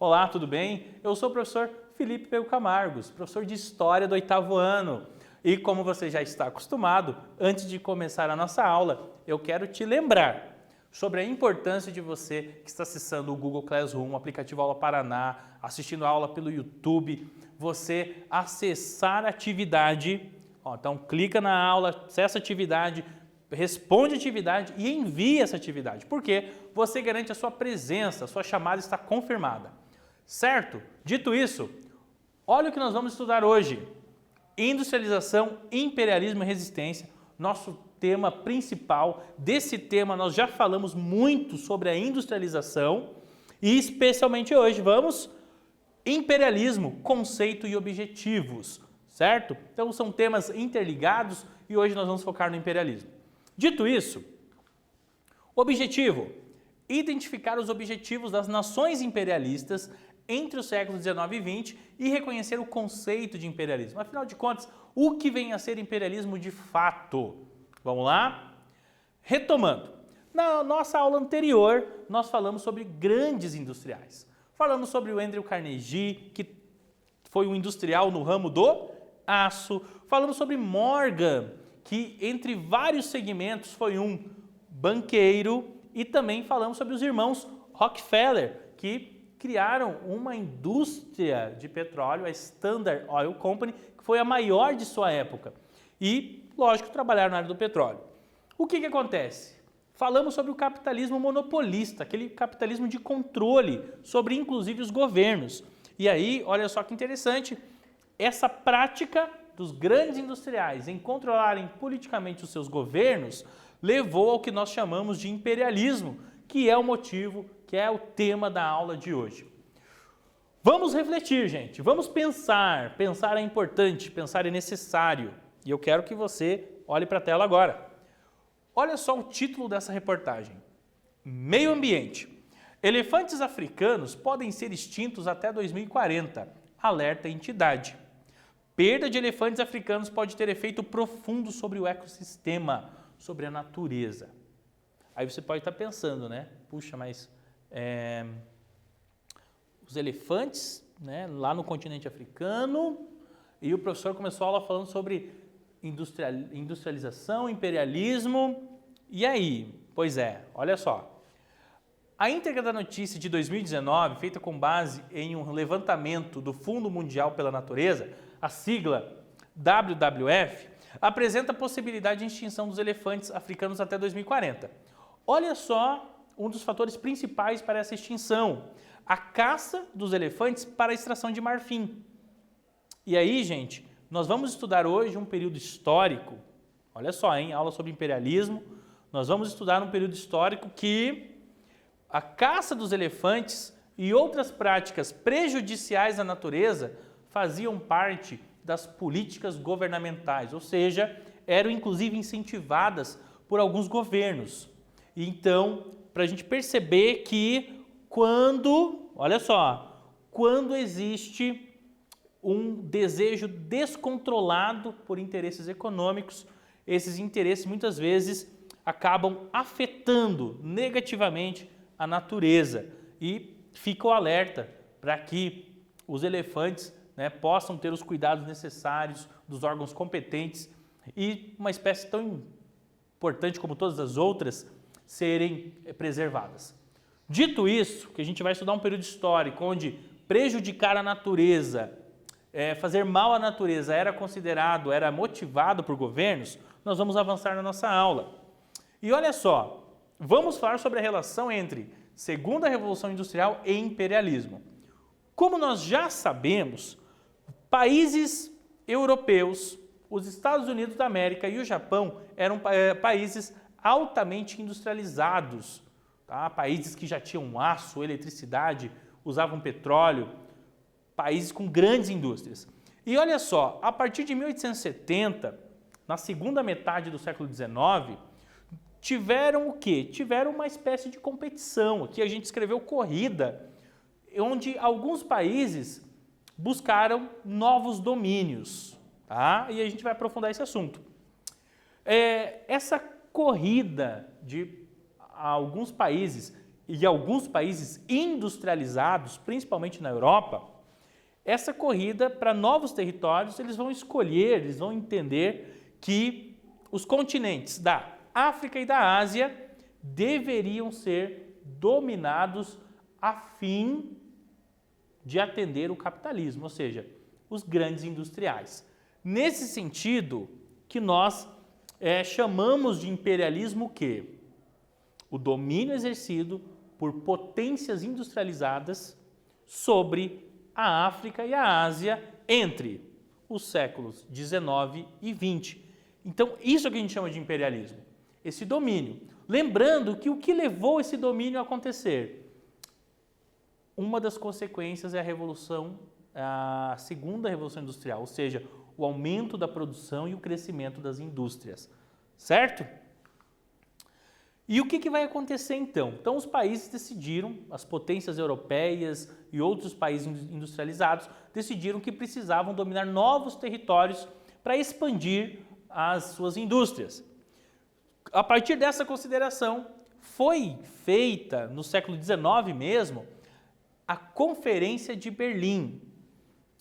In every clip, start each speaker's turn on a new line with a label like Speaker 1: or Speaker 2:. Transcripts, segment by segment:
Speaker 1: Olá, tudo bem? Eu sou o professor Felipe Peu Camargos, professor de História do 8º ano. E como você já está acostumado, antes de começar a nossa aula, eu quero te lembrar sobre a importância de você que está acessando o Google Classroom, o aplicativo Aula Paraná, assistindo a aula pelo YouTube, você acessar a atividade. Então clica na aula, acessa a atividade, responde a atividade e envia essa atividade. Por quê? Você garante a sua presença, a sua chamada está confirmada. Certo? Dito isso, olha o que nós vamos estudar hoje. Industrialização, imperialismo e resistência. Nosso tema principal. Desse tema nós já falamos muito sobre a industrialização e especialmente hoje vamos imperialismo, conceito e objetivos. Certo? Então são temas interligados e hoje nós vamos focar no imperialismo. Dito isso, objetivo: identificar os objetivos das nações imperialistas entre os séculos XIX e XX e reconhecer o conceito de imperialismo. Afinal de contas, o que vem a ser imperialismo de fato? Vamos lá? Retomando, na nossa aula anterior, nós falamos sobre grandes industriais. Falamos sobre o Andrew Carnegie, que foi um industrial no ramo do aço. Falamos sobre Morgan, que entre vários segmentos foi um banqueiro. E também falamos sobre os irmãos Rockefeller, que criaram uma indústria de petróleo, a Standard Oil Company, que foi a maior de sua época. E, lógico, trabalharam na área do petróleo. O que acontece? Falamos sobre o capitalismo monopolista, aquele capitalismo de controle sobre, inclusive, os governos. E aí, olha só que interessante, essa prática dos grandes industriais em controlarem politicamente os seus governos levou ao que nós chamamos de imperialismo, que é o motivo, que é o tema da aula de hoje. Vamos refletir, gente, vamos pensar. Pensar é importante, pensar é necessário. E eu quero que você olhe para a tela agora. Olha só o título dessa reportagem. Meio ambiente. Elefantes africanos podem ser extintos até 2040. Alerta a entidade. Perda de elefantes africanos pode ter efeito profundo sobre o ecossistema, sobre a natureza. Aí você pode estar pensando, né? Puxa, mas os elefantes, né, lá no continente africano, e o professor começou a aula falando sobre industrialização, imperialismo. E aí? Pois é, olha só. A íntegra da notícia de 2019, feita com base em um levantamento do Fundo Mundial pela Natureza, a sigla WWF, apresenta a possibilidade de extinção dos elefantes africanos até 2040. Olha só um dos fatores principais para essa extinção: a caça dos elefantes para a extração de marfim. E aí, gente, nós vamos estudar hoje um período histórico. Olha só, hein? Aula sobre imperialismo. Nós vamos estudar um período histórico que a caça dos elefantes e outras práticas prejudiciais à natureza faziam parte das políticas governamentais, ou seja, eram inclusive incentivadas por alguns governos. Então, para a gente perceber que olha só, quando existe um desejo descontrolado por interesses econômicos, esses interesses muitas vezes acabam afetando negativamente a natureza. E fica o alerta para que os elefantes, né, possam ter os cuidados necessários dos órgãos competentes e uma espécie tão importante como todas as outras serem preservadas. Dito isso, que a gente vai estudar um período histórico onde prejudicar a natureza, fazer mal à natureza era motivado por governos, nós vamos avançar na nossa aula. E olha só, vamos falar sobre a relação entre Segunda Revolução Industrial e imperialismo. Como nós já sabemos, países europeus, os Estados Unidos da América e o Japão eram países altamente industrializados, tá? Países que já tinham aço, eletricidade, usavam petróleo, países com grandes indústrias. E olha só, a partir de 1870, na segunda metade do século XIX, tiveram o quê? Tiveram uma espécie de competição. Aqui a gente escreveu corrida, onde alguns países buscaram novos domínios, tá? E a gente vai aprofundar esse assunto. Essa corrida de alguns países e alguns países industrializados, principalmente na Europa, essa corrida para novos territórios, eles vão escolher, eles vão entender que os continentes da África e da Ásia deveriam ser dominados a fim de atender o capitalismo, ou seja, os grandes industriais. Nesse sentido que nós chamamos de imperialismo o quê? O domínio exercido por potências industrializadas sobre a África e a Ásia entre os séculos 19 e 20. Então, isso é o que a gente chama de imperialismo, esse domínio. Lembrando que o que levou esse domínio a acontecer? Uma das consequências é a segunda revolução industrial, ou seja, o aumento da produção e o crescimento das indústrias, certo? E o que vai acontecer então? Então os países decidiram, as potências europeias e outros países industrializados decidiram que precisavam dominar novos territórios para expandir as suas indústrias. A partir dessa consideração, foi feita no século XIX mesmo a Conferência de Berlim.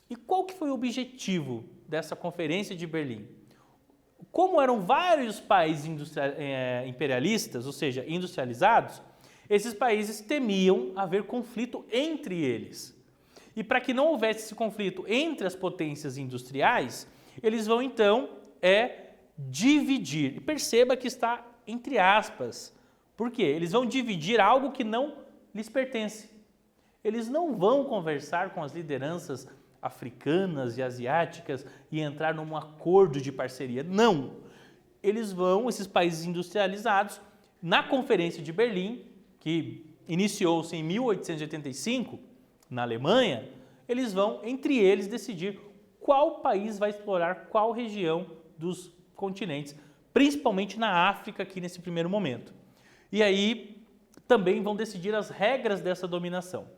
Speaker 1: E qual que foi o objetivo dessa Conferência de Berlim? Como eram vários países imperialistas, ou seja, industrializados, esses países temiam haver conflito entre eles. E para que não houvesse esse conflito entre as potências industriais, eles vão então dividir. E perceba que está entre aspas. Por quê? Eles vão dividir algo que não lhes pertence. Eles não vão conversar com as lideranças africanas e asiáticas e entrar num acordo de parceria. Não! Esses países industrializados, na Conferência de Berlim, que iniciou-se em 1885, na Alemanha, eles vão, entre eles, decidir qual país vai explorar qual região dos continentes, principalmente na África, aqui nesse primeiro momento. E aí, também vão decidir as regras dessa dominação.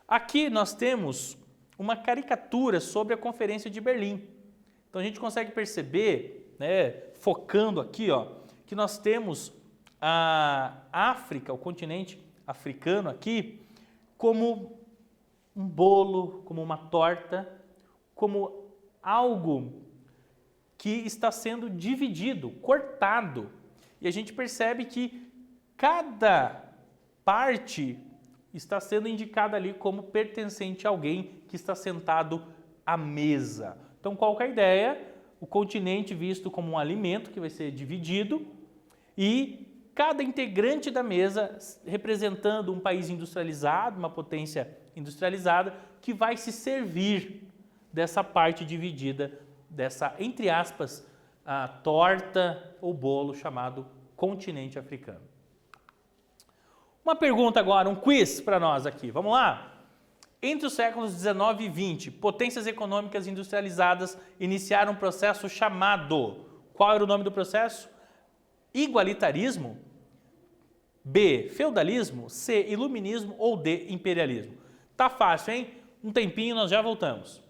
Speaker 1: Aqui nós temos uma caricatura sobre a Conferência de Berlim. Então a gente consegue perceber, focando aqui, que nós temos a África, o continente africano aqui, como um bolo, como uma torta, como algo que está sendo dividido, cortado. E a gente percebe que cada parte está sendo indicada ali como pertencente a alguém que está sentado à mesa. Então, qual que é a ideia? O continente visto como um alimento que vai ser dividido e cada integrante da mesa representando um país industrializado, uma potência industrializada, que vai se servir dessa parte dividida, dessa, entre aspas, a torta ou bolo chamado continente africano. Uma pergunta agora, um quiz para nós aqui. Vamos lá? Entre os séculos 19 e 20, potências econômicas industrializadas iniciaram um processo chamado... Qual era o nome do processo? Igualitarismo? B, feudalismo? C, iluminismo? Ou D, imperialismo? Tá fácil, hein? Um tempinho, nós já voltamos.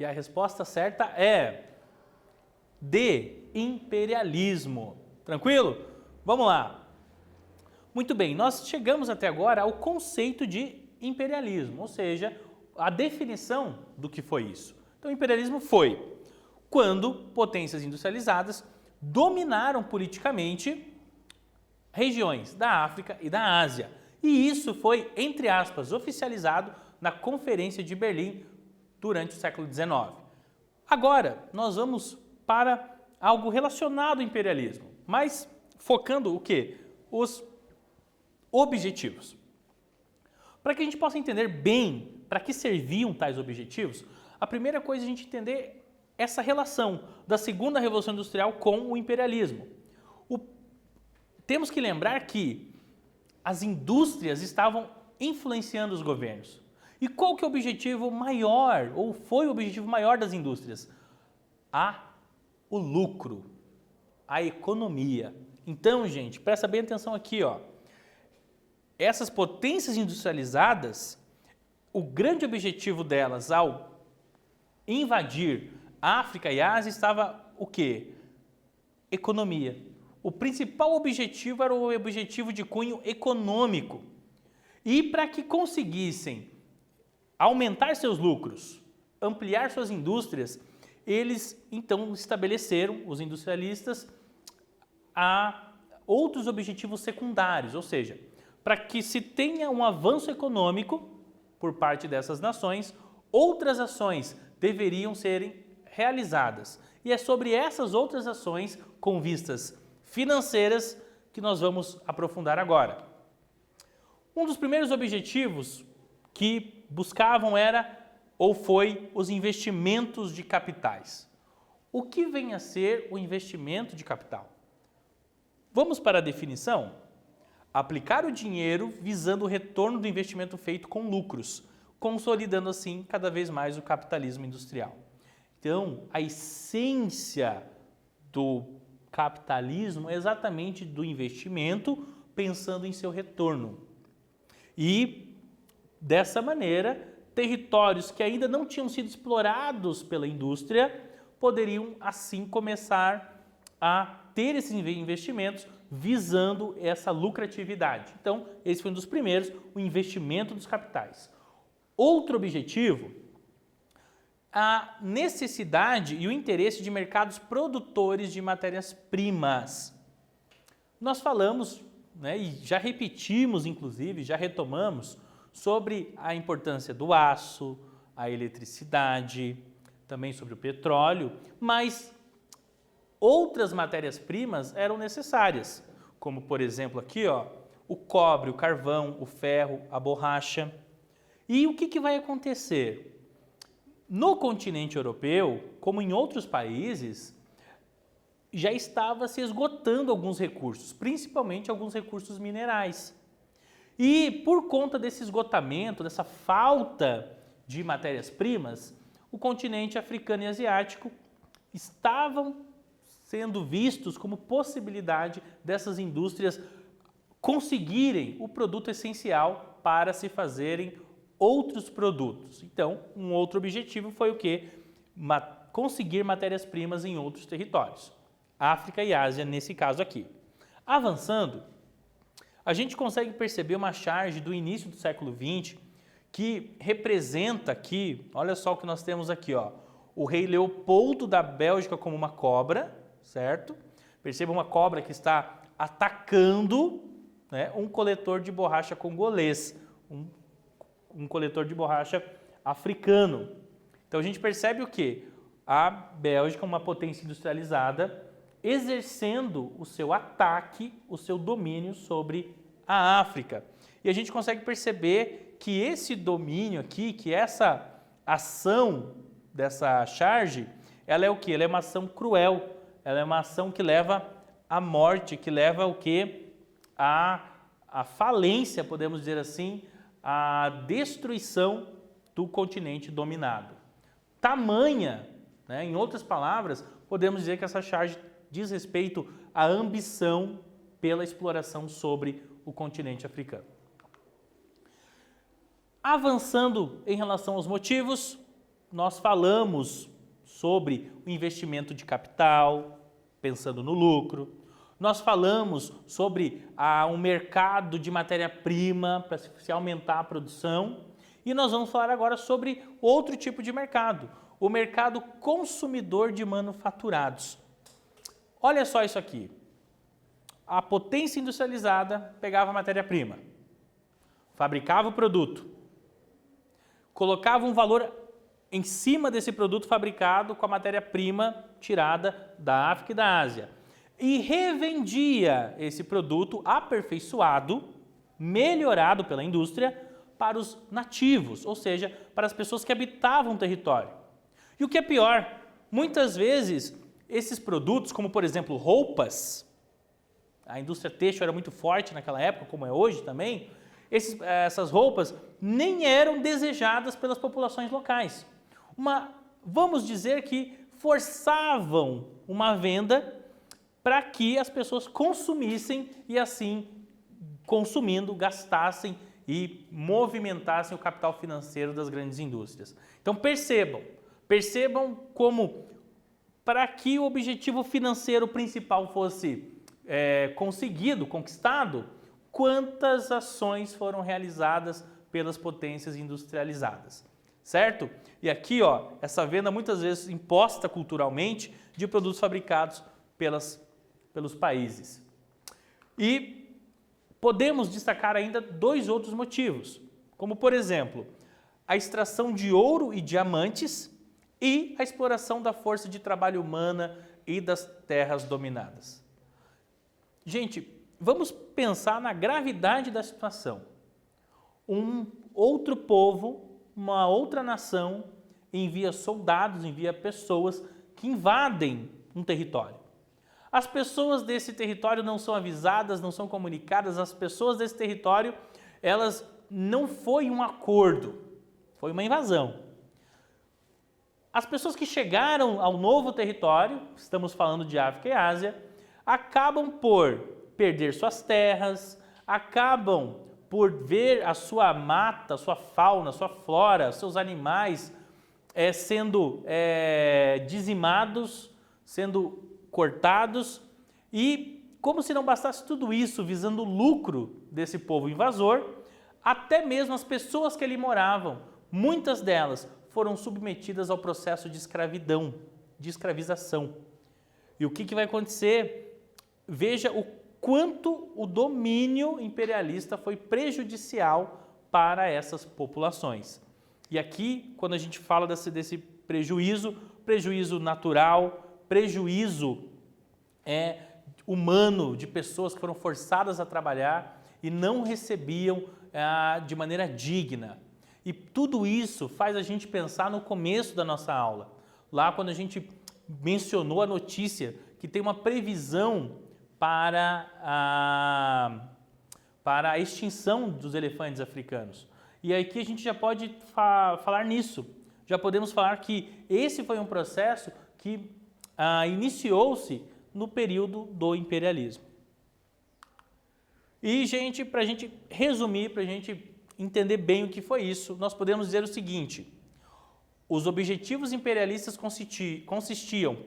Speaker 1: E a resposta certa é D, imperialismo. Tranquilo? Vamos lá. Muito bem, nós chegamos até agora ao conceito de imperialismo, ou seja, a definição do que foi isso. Então, o imperialismo foi quando potências industrializadas dominaram politicamente regiões da África e da Ásia. E isso foi, entre aspas, oficializado na Conferência de Berlim durante o século XIX. Agora, nós vamos para algo relacionado ao imperialismo, mas focando o quê? Os objetivos. Para que a gente possa entender bem para que serviam tais objetivos, a primeira coisa é a gente entender essa relação da segunda revolução industrial com o imperialismo. Temos que lembrar que as indústrias estavam influenciando os governos. E qual que é o objetivo maior, ou foi o objetivo maior das indústrias? O lucro, a economia. Então, gente, presta bem atenção aqui, ó. Essas potências industrializadas, o grande objetivo delas ao invadir África e Ásia estava o quê? Economia. O principal objetivo era o objetivo de cunho econômico. E para que conseguissem aumentar seus lucros, ampliar suas indústrias, eles então estabeleceram, os industrialistas, outros objetivos secundários, ou seja, para que se tenha um avanço econômico por parte dessas nações, outras ações deveriam serem realizadas. E é sobre essas outras ações com vistas financeiras que nós vamos aprofundar agora. Um dos primeiros objetivos que buscavam era ou foi os investimentos de capitais. O que vem a ser o investimento de capital? Vamos para a definição? Aplicar o dinheiro visando o retorno do investimento feito com lucros, consolidando assim cada vez mais o capitalismo industrial. Então, a essência do capitalismo é exatamente do investimento pensando em seu retorno. E, dessa maneira, territórios que ainda não tinham sido explorados pela indústria poderiam, assim, começar a ter esses investimentos visando essa lucratividade. Então, esse foi um dos primeiros, o investimento dos capitais. Outro objetivo, a necessidade e o interesse de mercados produtores de matérias-primas. Nós falamos, e já repetimos, inclusive, já retomamos, sobre a importância do aço, a eletricidade, também sobre o petróleo, mas outras matérias-primas eram necessárias, como, por exemplo, aqui, o cobre, o carvão, o ferro, a borracha. E o que vai acontecer? No continente europeu, como em outros países, já estava se esgotando alguns recursos, principalmente alguns recursos minerais. E por conta desse esgotamento, dessa falta de matérias-primas, o continente africano e asiático estavam sendo vistos como possibilidade dessas indústrias conseguirem o produto essencial para se fazerem outros produtos. Então, um outro objetivo foi o quê? Conseguir matérias-primas em outros territórios. África e Ásia, nesse caso aqui. Avançando, a gente consegue perceber uma charge do início do século XX que representa aqui, olha só o que nós temos aqui, o rei Leopoldo da Bélgica como uma cobra, certo? Perceba uma cobra que está atacando um coletor de borracha congolês, um coletor de borracha africano. Então a gente percebe o quê? A Bélgica, uma potência industrializada, exercendo o seu ataque, o seu domínio sobre a África. E a gente consegue perceber que esse domínio aqui, que essa ação dessa charge, ela é o quê? Ela é uma ação cruel, ela é uma ação que leva à morte, que leva o quê? A falência, podemos dizer assim, a destruição do continente dominado. Tamanha, em outras palavras, podemos dizer que essa charge diz respeito à ambição pela exploração sobre o continente africano. Avançando em relação aos motivos, nós falamos sobre o investimento de capital, pensando no lucro. Nós falamos sobre um mercado de matéria-prima para se aumentar a produção. E nós vamos falar agora sobre outro tipo de mercado, o mercado consumidor de manufaturados. Olha só isso aqui. A potência industrializada pegava a matéria-prima, fabricava o produto, colocava um valor em cima desse produto fabricado com a matéria-prima tirada da África e da Ásia e revendia esse produto aperfeiçoado, melhorado pela indústria, para os nativos, ou seja, para as pessoas que habitavam o território. E o que é pior, muitas vezes esses produtos, como por exemplo roupas, a indústria têxtil era muito forte naquela época, como é hoje também, essas roupas nem eram desejadas pelas populações locais. Vamos dizer que forçavam uma venda para que as pessoas consumissem e assim, consumindo, gastassem e movimentassem o capital financeiro das grandes indústrias. Então percebam como para que o objetivo financeiro principal fosse conquistado, quantas ações foram realizadas pelas potências industrializadas, certo? E aqui, ó, essa venda muitas vezes imposta culturalmente de produtos fabricados pelos países. E podemos destacar ainda dois outros motivos, como por exemplo, a extração de ouro e diamantes e a exploração da força de trabalho humana e das terras dominadas. Gente, vamos pensar na gravidade da situação. Um outro povo, uma outra nação, envia soldados, envia pessoas que invadem um território. As pessoas desse território não são avisadas, não são comunicadas, as pessoas desse território, elas não foi um acordo, foi uma invasão. As pessoas que chegaram ao novo território, estamos falando de África e Ásia, acabam por perder suas terras, acabam por ver a sua mata, sua fauna, sua flora, seus animais sendo dizimados, sendo cortados e, como se não bastasse tudo isso, visando o lucro desse povo invasor, até mesmo as pessoas que ali moravam, muitas delas foram submetidas ao processo de escravidão, de escravização. E o que vai acontecer? Veja o quanto o domínio imperialista foi prejudicial para essas populações. E aqui, quando a gente fala desse prejuízo natural, prejuízo humano de pessoas que foram forçadas a trabalhar e não recebiam de maneira digna. E tudo isso faz a gente pensar no começo da nossa aula, lá quando a gente mencionou a notícia que tem uma previsão para a extinção dos elefantes africanos. E aqui a gente já pode falar nisso, já podemos falar que esse foi um processo que iniciou-se no período do imperialismo. E, gente, para a gente resumir, para a gente entender bem o que foi isso, nós podemos dizer o seguinte: os objetivos imperialistas consistiam,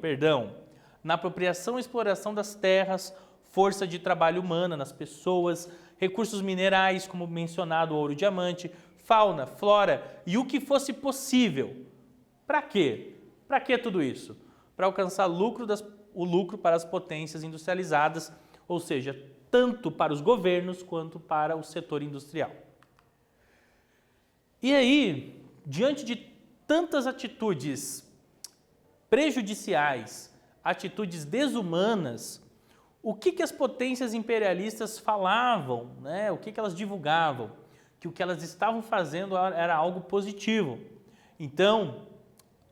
Speaker 1: na apropriação e exploração das terras, força de trabalho humana nas pessoas, recursos minerais, como mencionado, ouro e diamante, fauna, flora e o que fosse possível. Para quê? Para que tudo isso? Para alcançar o lucro para as potências industrializadas, ou seja, tanto para os governos quanto para o setor industrial. E aí, diante de tantas atitudes prejudiciais, atitudes desumanas, o que as potências imperialistas falavam, né? O que elas divulgavam? Que o que elas estavam fazendo era algo positivo. Então,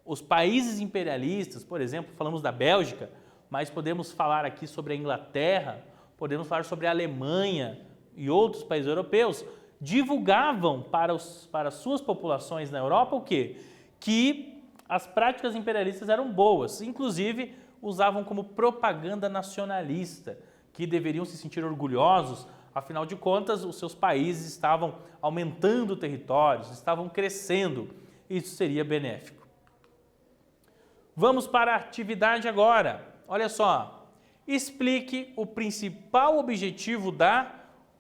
Speaker 1: os países imperialistas, por exemplo, falamos da Bélgica, mas podemos falar aqui sobre a Inglaterra, podemos falar sobre a Alemanha e outros países europeus, divulgavam para as suas populações na Europa o quê? Que as práticas imperialistas eram boas, inclusive usavam como propaganda nacionalista, que deveriam se sentir orgulhosos, afinal de contas os seus países estavam aumentando territórios, estavam crescendo, isso seria benéfico. Vamos para a atividade agora. Olha só, explique o principal objetivo da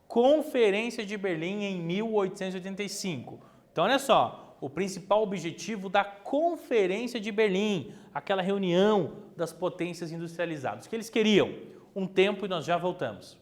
Speaker 1: Conferência de Berlim em 1885. Então, olha só, o principal objetivo da Conferência de Berlim, aquela reunião das potências industrializadas. O que eles queriam? Um tempo e nós já voltamos.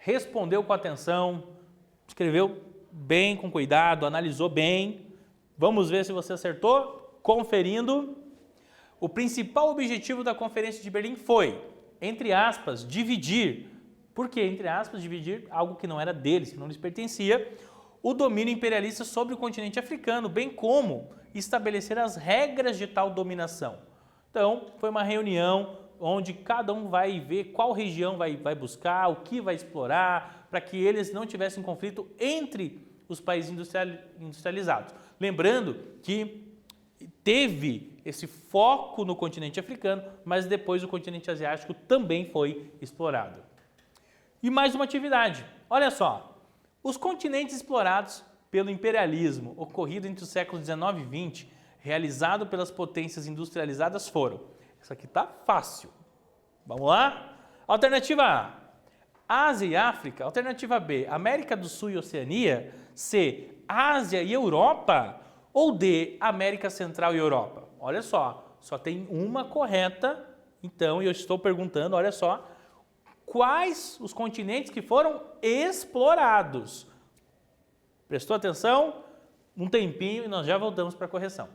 Speaker 1: Respondeu com atenção, escreveu bem, com cuidado, analisou bem. Vamos ver se você acertou. Conferindo, o principal objetivo da Conferência de Berlim foi, entre aspas, dividir. Por quê? Entre aspas, dividir algo que não era deles, que não lhes pertencia, o domínio imperialista sobre o continente africano, bem como estabelecer as regras de tal dominação. Então, foi uma reunião onde cada um vai ver qual região vai buscar, o que vai explorar, para que eles não tivessem conflito entre os países industrializados. Lembrando que teve esse foco no continente africano, mas depois o continente asiático também foi explorado. E mais uma atividade. Olha só, os continentes explorados pelo imperialismo ocorrido entre os séculos 19 e 20, realizado pelas potências industrializadas foram. Isso aqui tá fácil. Vamos lá? Alternativa A, Ásia e África. Alternativa B, América do Sul e Oceania. C, Ásia e Europa. Ou D, América Central e Europa. Olha só tem uma correta. Então, eu estou perguntando, olha só, quais os continentes que foram explorados? Prestou atenção? Um tempinho e nós já voltamos para a correção.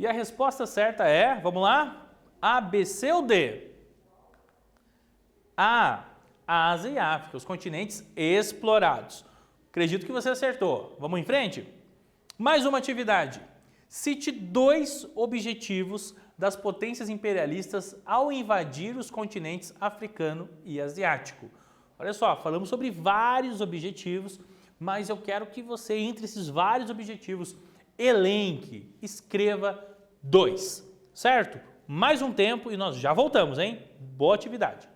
Speaker 1: E a resposta certa é, vamos lá? A, B, C ou D? A, Ásia e África, os continentes explorados. Acredito que você acertou. Vamos em frente? Mais uma atividade. Cite 2 objetivos das potências imperialistas ao invadir os continentes africano e asiático. Olha só, falamos sobre vários objetivos, mas eu quero que você, entre esses vários objetivos, elenque, escreva 2, certo? Mais um tempo e nós já voltamos, hein? Boa atividade!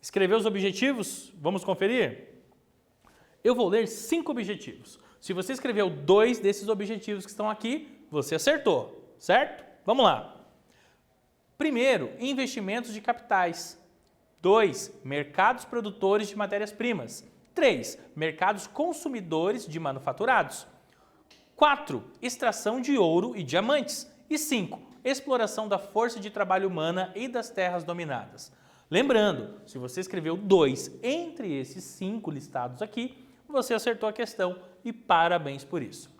Speaker 1: Escreveu os objetivos? Vamos conferir? Eu vou ler 5 objetivos. Se você escreveu 2 desses objetivos que estão aqui, você acertou, certo? Vamos lá. Primeiro, investimentos de capitais. 2, mercados produtores de matérias-primas. 3, mercados consumidores de manufaturados. 4, extração de ouro e diamantes. E 5, exploração da força de trabalho humana e das terras dominadas. Lembrando, se você escreveu 2 entre esses 5 listados aqui, você acertou a questão e parabéns por isso.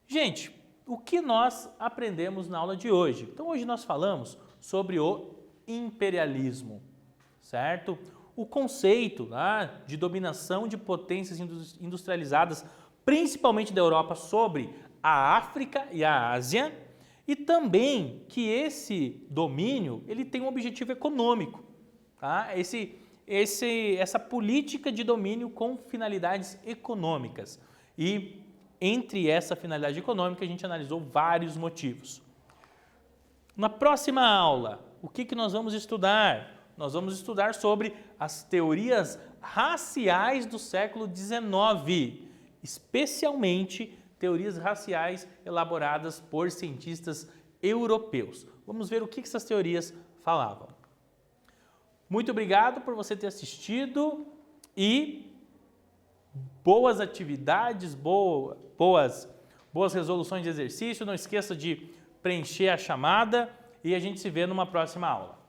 Speaker 1: Gente, o que nós aprendemos na aula de hoje? Então, hoje nós falamos sobre o imperialismo, certo? O conceito de dominação de potências industrializadas, principalmente da Europa, sobre a África e a Ásia, e também que esse domínio ele tem um objetivo econômico, tá? Essa política de domínio com finalidades econômicas. E entre essa finalidade econômica a gente analisou vários motivos. Na próxima aula, o que nós vamos estudar? Nós vamos estudar sobre as teorias raciais do século XIX, especialmente teorias raciais elaboradas por cientistas europeus. Vamos ver o que essas teorias falavam. Muito obrigado por você ter assistido e boas atividades, boas resoluções de exercício. Não esqueça de preencher a chamada e a gente se vê numa próxima aula.